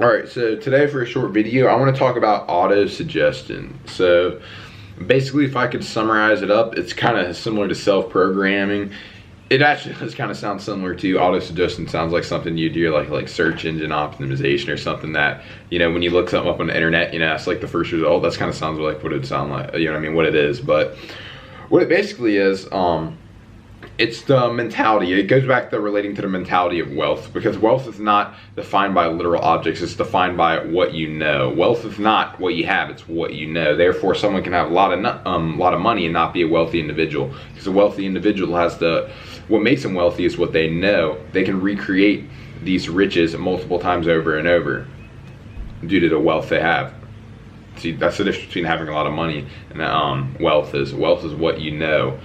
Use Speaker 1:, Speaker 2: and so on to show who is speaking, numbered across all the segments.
Speaker 1: Alright, so today for a short video, I want to talk about auto-suggestion. So basically, if I could summarize it up, it's kind of similar to self-programming. It actually does kind of sound similar to auto-suggestion. Sounds like something you do like search engine optimization or something that, when you look something up on the internet, that's like the first result. That's kind of sounds like what it'd sound like, what it is. But what it basically is, it's the mentality. It goes back to relating to the mentality of wealth, because wealth is not defined by literal objects. It's defined by what you know. Wealth is not what you have, it's what you know. Therefore, someone can have a lot of money and not be a wealthy individual, because a wealthy individual has what makes them wealthy is what they know. They can recreate these riches multiple times over and over due to the wealth they have. See, that's the difference between having a lot of money and wealth is what you know.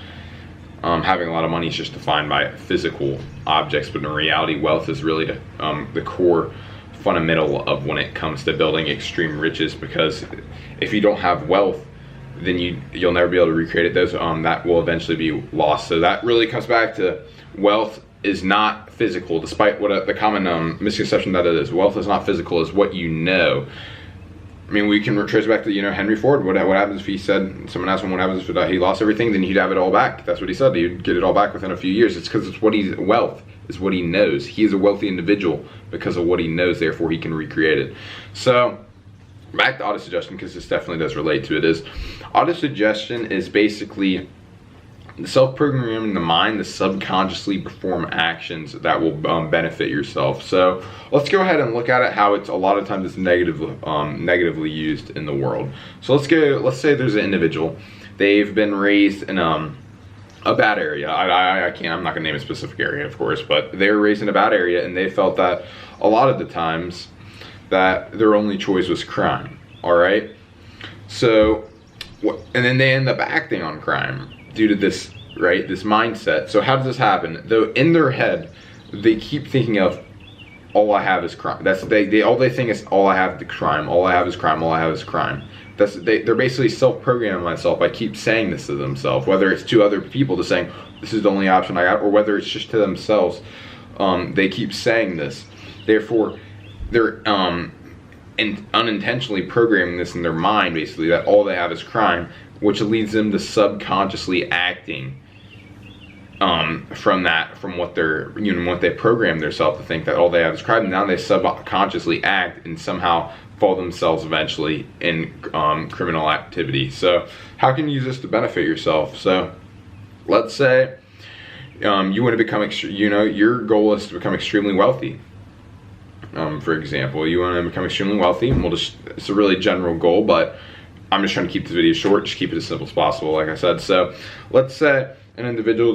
Speaker 1: Having a lot of money is just defined by physical objects, but in reality, wealth is really the core fundamental of when it comes to building extreme riches. Because if you don't have wealth, then you'll never be able to recreate it. That will eventually be lost. So that really comes back to wealth is not physical, despite what the common misconception that it is. Wealth is not physical; is what you know. I mean, we can trace back to, Henry Ford. What happens if he said, someone asked him what happens if he lost everything, then he'd have it all back. That's what he said. He'd get it all back within a few years. It's because wealth is what he knows. He is a wealthy individual because of what he knows, therefore he can recreate it. So, back to autosuggestion, because this definitely does relate to it, is autosuggestion is basically self-programming the mind to subconsciously perform actions that will benefit yourself. So let's go ahead and look at it, how it's a lot of times it's negatively used in the world. So let's say there's an individual, they've been raised in a bad area. I'm not gonna name a specific area, of course, but they were raised in a bad area, and they felt that a lot of the times that their only choice was crime. All right, so and then they end up acting on crime due to this mindset. So how does this happen? Though in their head, they keep thinking of, all I have is crime. All they think is, all I have is crime. All I have is crime. All I have is crime. They're basically self-programming myself. I keep saying this to themselves, whether it's to other people, to saying this is the only option I got, or whether it's just to themselves. They keep saying this. Therefore, they're unintentionally programming this in their mind, basically, that all they have is crime, which leads them to subconsciously acting from what they program themselves to think, that all they have is crime. And now they subconsciously act and somehow fall themselves eventually in criminal activity. So how can you use this to benefit yourself? So let's say you want to become your goal is to become extremely wealthy. For example, you want to become extremely wealthy, and it's a really general goal, but I'm just trying to keep this video short, just keep it as simple as possible, like I said. So let's say an individual,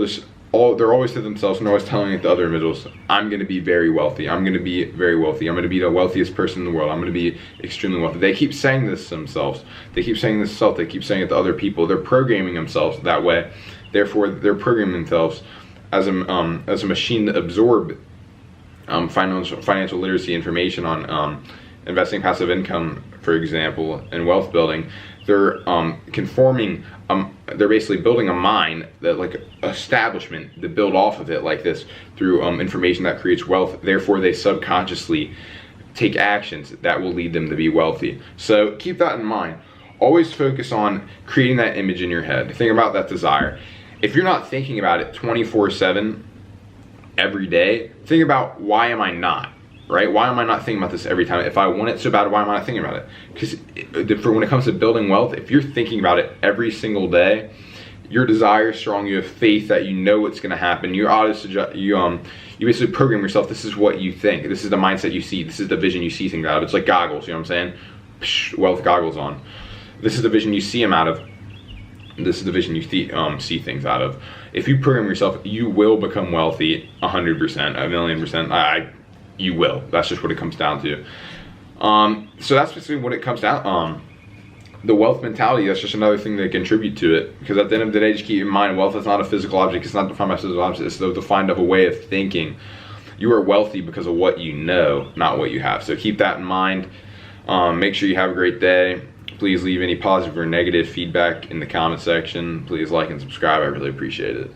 Speaker 1: they're always to themselves and they're always telling it to other individuals, I'm going to be very wealthy, I'm going to be very wealthy, I'm going to be the wealthiest person in the world, I'm going to be extremely wealthy. They keep saying this to themselves, they keep saying this to themselves, they keep saying it to other people. They're programming themselves that way. Therefore, they're programming themselves as a machine to absorb financial literacy information on investing, passive income, for example, and wealth building. They're they're basically building a mind, that like establishment, to build off of it like this through information that creates wealth. Therefore, they subconsciously take actions that will lead them to be wealthy. So keep that in mind. Always focus on creating that image in your head. Think about that desire. If you're not thinking about it 24/7 every day, think about, why am I not? Right? Why am I not thinking about this every time? If I want it so bad, why am I not thinking about it? Because when it comes to building wealth, if you're thinking about it every single day, your desire is strong, you have faith that you know what's going to happen. You basically program yourself, this is what you think, this is the mindset you see, this is the vision you see things out of. It's like goggles, you know what I'm saying? Psh, wealth goggles on. This is the vision you see them out of. This is the vision you see things out of. If you program yourself, you will become wealthy 100%, 1,000,000%. You will. That's just what it comes down to. So that's basically what it comes down. The wealth mentality, that's just another thing that contribute to it. Because at the end of the day, just keep in mind, wealth is not a physical object. It's not defined by physical objects. It's defined of a way of thinking. You are wealthy because of what you know, not what you have. So keep that in mind. Make sure you have a great day. Please leave any positive or negative feedback in the comment section. Please like and subscribe. I really appreciate it.